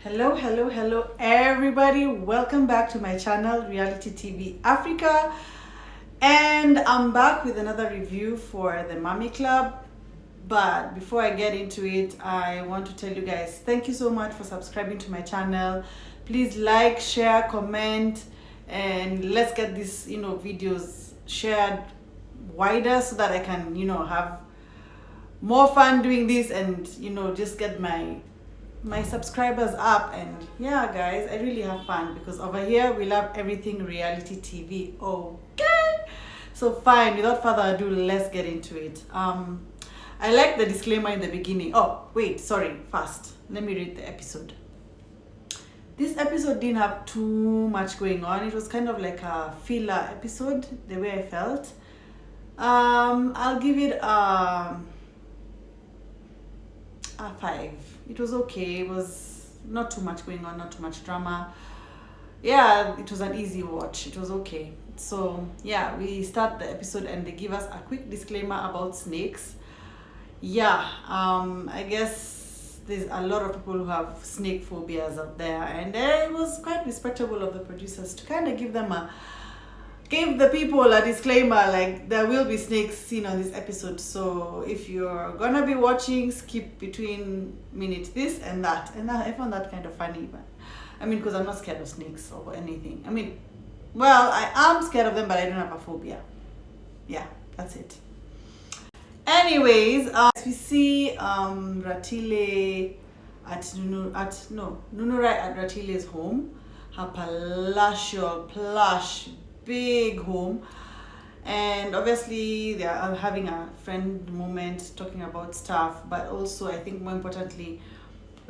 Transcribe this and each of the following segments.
Hello, everybody. Welcome back to my channel, Reality TV Africa. And I'm back with another review for the Mommy Club. But before I get into it, I want to tell you guys, thank you so much for subscribing to my channel. Please like, share, comment, and let's get these, videos shared wider so that I can, have more fun doing this and, just get my subscribers up. And yeah, guys, I really have fun because over here we love everything reality TV. Okay, so fine, without further ado, let's get into it. I like the disclaimer in the beginning. Oh wait, sorry, first let me read the episode. This episode didn't have too much going on. It was kind of like a filler episode, the way I felt. I'll give it a 5. It was okay. It was not too much going on, not too much drama. Yeah, it was an easy watch. It was okay. So yeah, we start the episode and they give us a quick disclaimer about snakes. Yeah, I guess there's a lot of people who have snake phobias out there, and it was quite respectable of the producers to kind of give the people a disclaimer, like there will be snakes seen on this episode. So if you're gonna be watching, skip between minutes this and that. And I found that kind of funny, but I mean, because I'm not scared of snakes or anything. I mean, well, I am scared of them, but I don't have a phobia. Yeah, that's it. Anyways, we see Ratile Nunurai at Ratile's home, her palatial, plush, big home, and obviously they are having a friend moment, talking about stuff. But also, I think more importantly,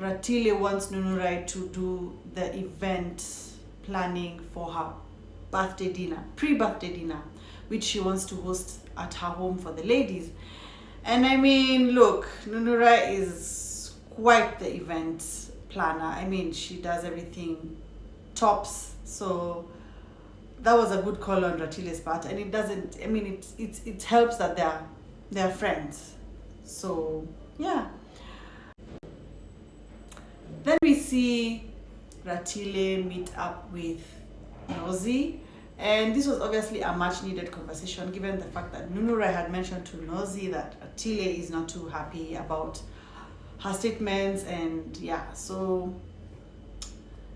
Ratile wants Nunurai to do the event planning for her birthday dinner, pre-birthday dinner, which she wants to host at her home for the ladies. And I mean, look, Nunurai is quite the event planner. I mean, she does everything tops. So that was a good call on Ratile's part, and it doesn't. I mean, it helps that they're friends. So yeah. Then we see Ratile meet up with Nosy. And this was obviously a much needed conversation, given the fact that Nunurai had mentioned to Nosy that Ratile is not too happy about her statements. And yeah, so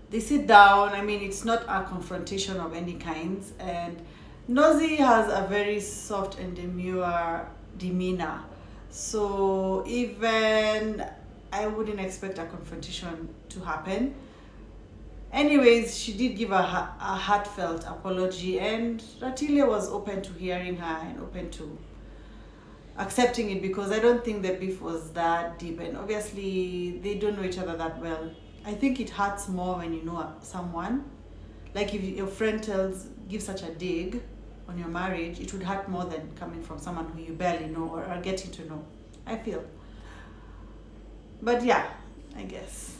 they sit down. I mean, it's not a confrontation of any kind. And Nosy has a very soft and demure demeanor. So even I wouldn't expect a confrontation to happen. Anyways, she did give a heartfelt apology, and Ratile was open to hearing her and open to accepting it, because I don't think the beef was that deep, and obviously they don't know each other that well. I think it hurts more when you know someone. Like if your friend gives such a dig on your marriage, it would hurt more than coming from someone who you barely know or are getting to know, I feel. But yeah, I guess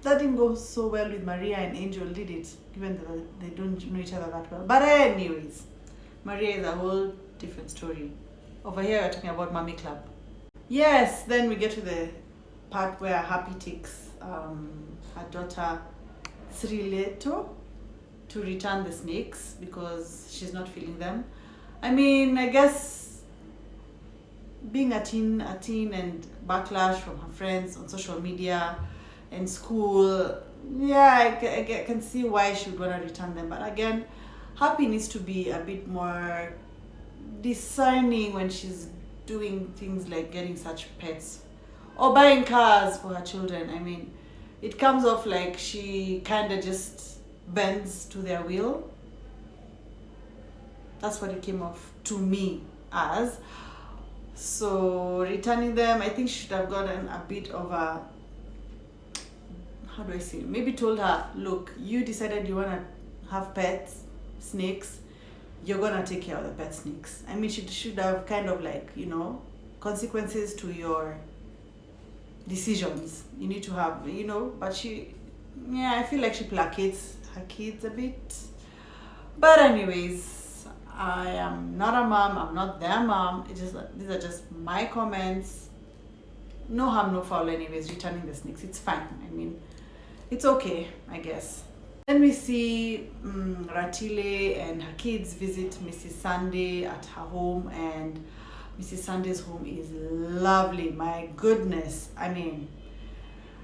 that didn't go so well with Maria and Angel, did it? Given that they don't know each other that well. But anyways, Maria is a whole different story. Over here, we're talking about Mommy Club. Yes, then we get to the part where Happy takes her daughter Srileto to return the snakes because she's not feeling them. I mean, I guess being a teen and backlash from her friends on social media and school, yeah, I can see why she would want to return them. But again, Happy needs to be a bit more discerning when she's doing things like getting such pets or buying cars for her children. I mean, it comes off like she kind of just bends to their will. That's what it came off to me as. So returning them, I think she should have gotten a bit of a, how do I say, maybe told her, look, you decided you want to have pets, snakes, you're going to take care of the pet snakes. I mean, she should have kind of like, consequences to your decisions. You need to have, but I feel like she placates her kids a bit. But anyways, I am not a mom, I'm not their mom. These are just my comments. no harm, no foul anyways, returning the snakes. It's fine. I mean, it's okay, I guess. Then we see Ratile and her kids visit Mrs. Sunday at her home, and Mrs. Sunday's home is lovely. My goodness. I mean,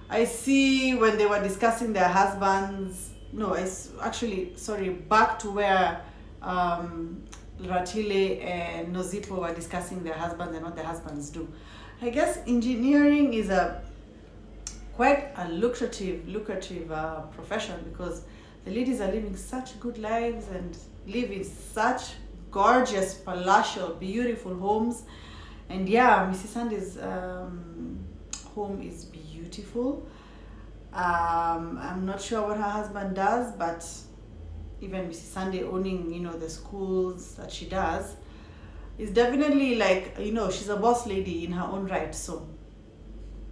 I see when they were discussing their husbands, no, it's actually, sorry, back to where Ratile and Nozipo were discussing their husbands and what their husbands do. I guess engineering is quite a lucrative profession, because the ladies are living such good lives and live in such gorgeous, palatial, beautiful homes. And yeah, Mrs. Sunday's home is beautiful. I'm not sure what her husband does, but even Mrs. Sunday owning, the schools that she does, is definitely like, she's a boss lady in her own right. So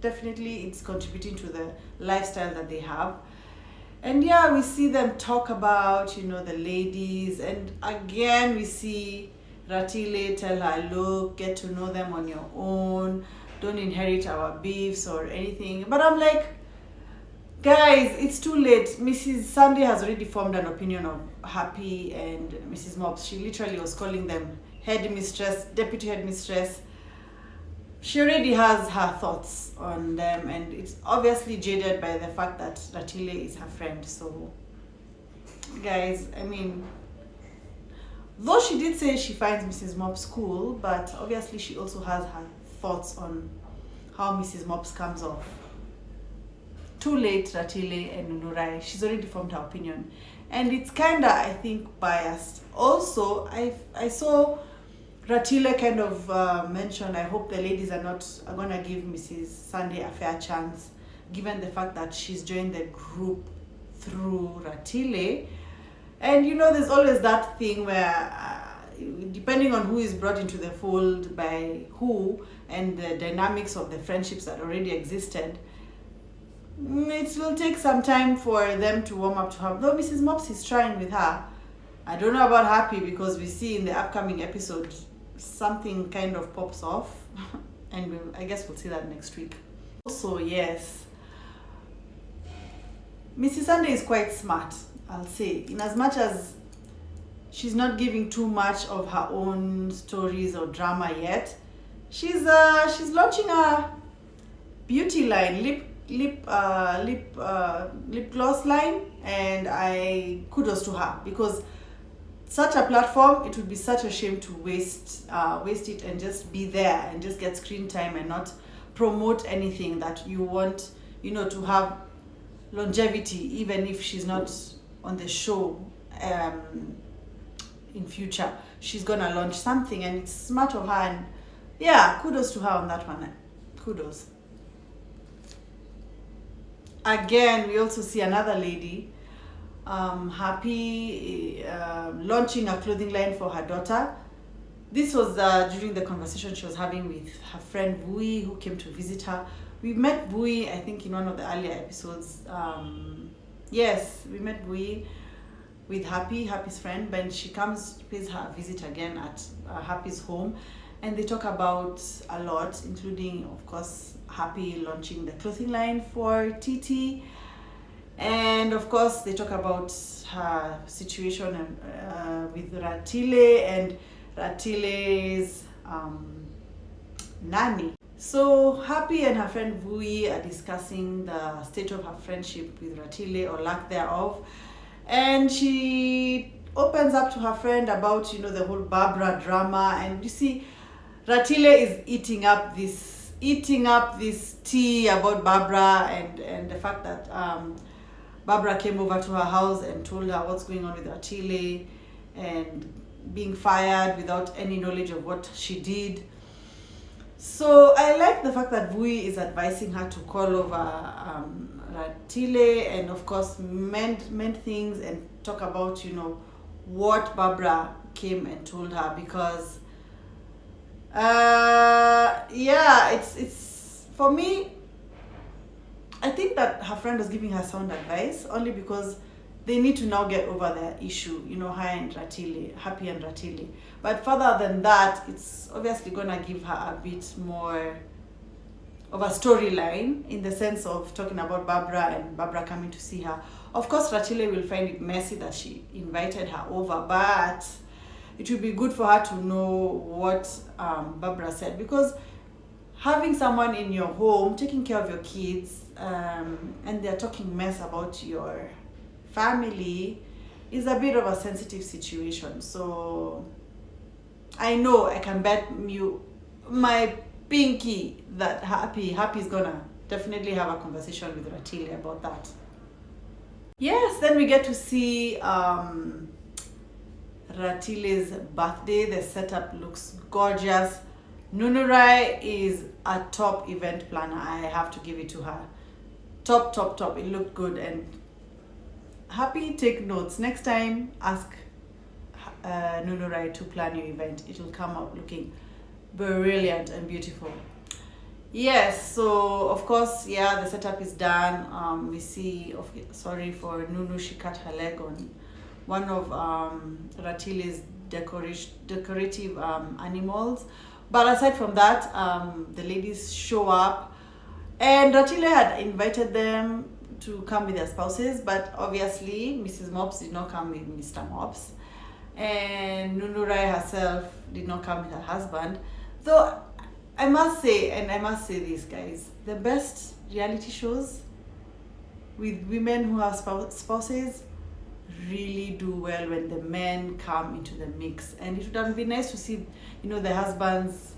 definitely it's contributing to the lifestyle that they have. And yeah, we see them talk about, the ladies. And again, we see Ratile tell her, look, get to know them on your own. Don't inherit our beefs or anything. But I'm like, guys, it's too late. Mrs. Sunday has already formed an opinion of Happy and Mrs. Mops. She literally was calling them headmistress, deputy headmistress. She already has her thoughts on them, and it's obviously jaded by the fact that Ratile is her friend. So, guys, I mean, though she did say she finds Mrs. Mops cool, but obviously she also has her thoughts on how Mrs. Mops comes off. Too late, Ratile and Nunurai. She's already formed her opinion. And it's kinda, I think, biased. Also, I saw Ratile kind of mentioned, I hope the ladies are gonna give Mrs. Sunday a fair chance, given the fact that she's joined the group through Ratile. And there's always that thing where depending on who is brought into the fold by who and the dynamics of the friendships that already existed, it will take some time for them to warm up to her. Though Mrs. Mops is trying with her. I don't know about Happy, because we see in the upcoming episode something kind of pops off, and I guess we'll see that next week. Also, yes, Mrs. Sunday is quite smart, I'll say, in as much as she's not giving too much of her own stories or drama yet. She's launching a beauty line, lip gloss line, and I kudos to her, because such a platform, it would be such a shame to waste it and just be there and just get screen time and not promote anything that you want, to have longevity, even if she's not on the show in future. She's gonna launch something, and it's smart of her, and yeah, kudos to her on that one. Kudos. Again, we also see another lady, Happy, launching a clothing line for her daughter. This was during the conversation she was having with her friend Vui, who came to visit her. We met Vui, I think, in one of the earlier episodes. Yes, we met Vui with Happy's friend, but she pays her a visit again at Happy's home, and they talk about a lot, including, of course, Happy launching the clothing line for TT. And of course, they talk about her situation with Ratile and Ratile's nanny. So Happy and her friend Vui are discussing the state of her friendship with Ratile, or lack thereof. And she opens up to her friend about, the whole Barbara drama. And you see, Ratile is eating up this tea about Barbara, and the fact that Barbara came over to her house and told her what's going on with Ratile, and being fired without any knowledge of what she did. So I like the fact that Vui is advising her to call over Ratile, and of course mend things and talk about, what Barbara came and told her, because it's for me, I think that her friend was giving her sound advice, only because they need to now get over the issue, her and Ratile, Happy and Ratile. But further than that, it's obviously gonna give her a bit more of a storyline, in the sense of talking about Barbara and Barbara coming to see her. Of course, Ratile will find it messy that she invited her over, but it would be good for her to know what Barbara said, because having someone in your home taking care of your kids, and they're talking mess about your family, is a bit of a sensitive situation. So I know I can bet you my pinky that Happy's gonna definitely have a conversation with Ratile about that. Yes, then we get to see Ratile's birthday. The setup looks gorgeous. Nunurai is a top event planner. I have to give it to her. Top. It looked good. And Happy, take notes. Next time, ask Nunurai to plan your event. It will come out looking brilliant and beautiful. Yes, so of course, yeah, the setup is done. We see, sorry for Nunu, she cut her leg on one of Ratile's decorative animals. But aside from that, the ladies show up, and Ratile had invited them to come with their spouses, but obviously Mrs. Mops did not come with Mr. Mops, and Nunurai herself did not come with her husband. Though I must say this, guys, the best reality shows with women who have spouses really do well when the men come into the mix. And it would have been nice to see, the husbands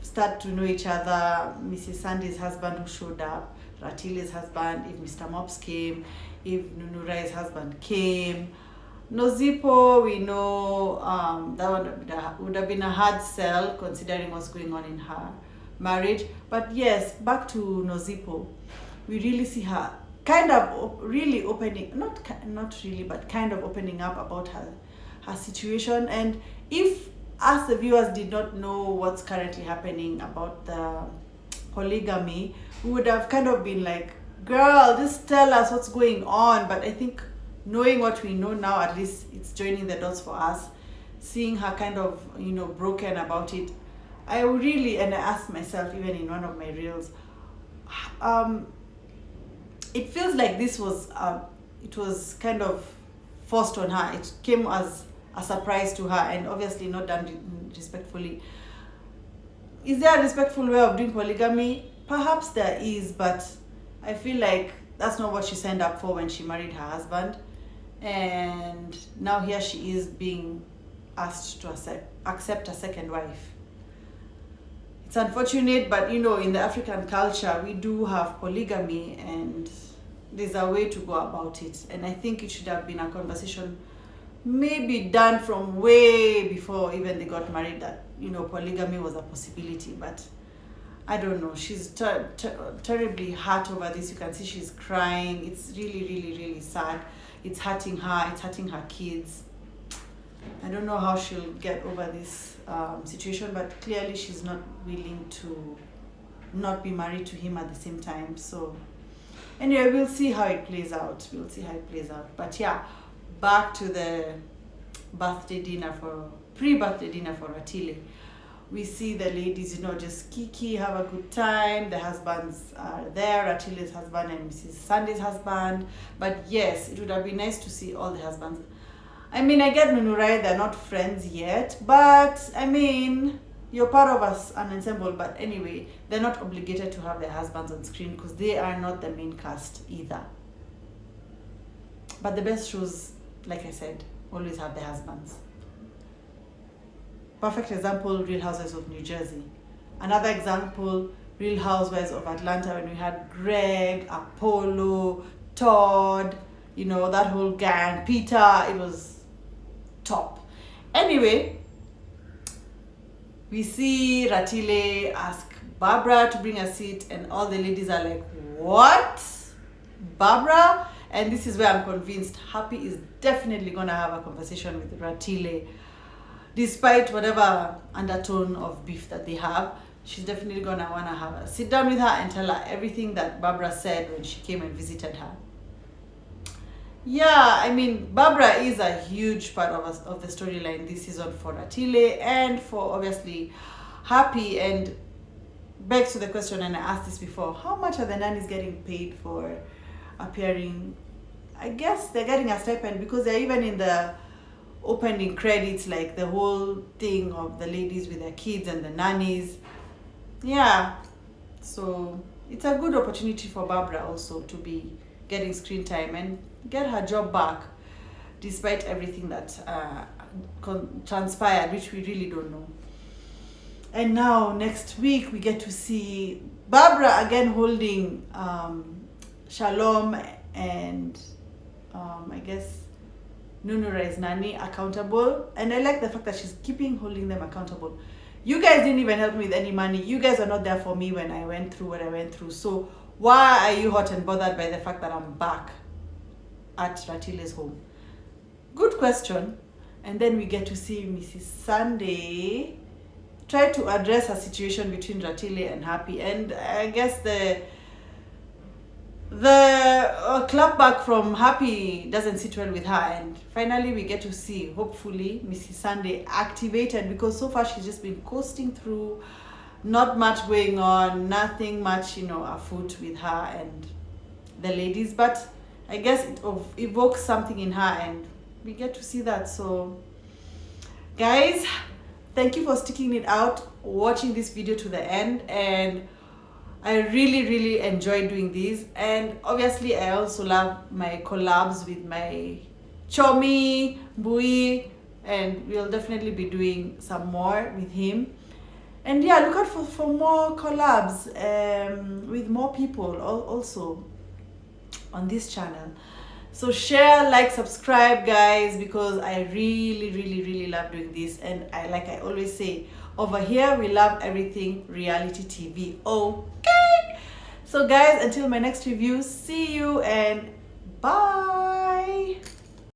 start to know each other. Mrs. Sandy's husband who showed up, Ratile's husband, if Mr. Mops came, if Nunurai's husband came. Nozipo, we know that would have been a hard sell considering what's going on in her marriage. But yes, back to Nozipo, we really see her kind of really opening, not really, but kind of opening up about her situation. And if us, the viewers, did not know what's currently happening about the polygamy, we would have kind of been like, girl, just tell us what's going on. But I think knowing what we know now, at least it's joining the dots for us. Seeing her kind of, broken about it, I really, and I asked myself even in one of my reels, it feels like this was, it was kind of forced on her. It came as a surprise to her, and obviously not done respectfully. Is there a respectful way of doing polygamy? Perhaps there is, but I feel like that's not what she signed up for when she married her husband. And now here she is being asked to accept a second wife. It's unfortunate, but in the African culture, we do have polygamy, and there's a way to go about it. And I think it should have been a conversation maybe done from way before even they got married, that polygamy was a possibility. But I don't know, she's terribly hurt over this. You can see she's crying. It's really sad. It's hurting her, it's hurting her kids. I don't know how she'll get over this situation, but clearly she's not willing to not be married to him at the same time. So anyway, we'll see how it plays out. But yeah, back to the pre-birthday dinner for Ratile. We see the ladies, just kiki, have a good time. The husbands are there, Ratile's husband and Mrs. Sandy's husband. But yes, it would have been nice to see all the husbands. I mean, I get Nunurai, they're not friends yet, but I mean, you're part of an ensemble. But anyway, they're not obligated to have their husbands on screen because they are not the main cast either. But the best shows, like I said, always have their husbands. Perfect example, Real Housewives of New Jersey. Another example, Real Housewives of Atlanta, when we had Greg, Apollo, Todd, that whole gang, Peter. It was top. Anyway, we see Ratile ask Barbara to bring a seat, and all the ladies are like, what? Barbara? And this is where I'm convinced Happy is definitely going to have a conversation with Ratile. Despite whatever undertone of beef that they have, she's definitely going to want to have a sit down with her and tell her everything that Barbara said when she came and visited her. Yeah, I mean, Barbara is a huge part of the storyline this season for Ratile and for obviously Happy. And begs to the question, and I asked this before, how much are the nannies getting paid for appearing? I guess they're getting a stipend because they're even in the opening credits, like the whole thing of the ladies with their kids and the nannies. Yeah, so it's a good opportunity for Barbara also to be getting screen time and get her job back, despite everything that transpired, which we really don't know. And now next week we get to see Barbara again holding Shalom and I guess Nunura's nanny accountable. And I like the fact that she's keeping holding them accountable. You guys didn't even help me with any money. You guys are not there for me when I went through what I went through. So why are you hot and bothered by the fact that I'm back at Ratile's home? Good question. And then we get to see Mrs. Sunday try to address her situation between Ratile and Happy. And I guess the clapback from Happy doesn't sit well with her, and finally we get to see, hopefully, Mrs. Sunday activated, because so far she's just been coasting through, not much going on, nothing much, afoot with her and the ladies. But I guess it evokes something in her, and we get to see that. So guys, thank you for sticking it out, watching this video to the end, and I really enjoy doing these. And obviously I also love my collabs with my Chomi, Bui, and we'll definitely be doing some more with him. And yeah, look out for more collabs with more people also on this channel. So share, like, subscribe, guys, because I really love doing this. And like I always say, over here we love everything reality TV. Okay, so guys, until my next review, see you and bye.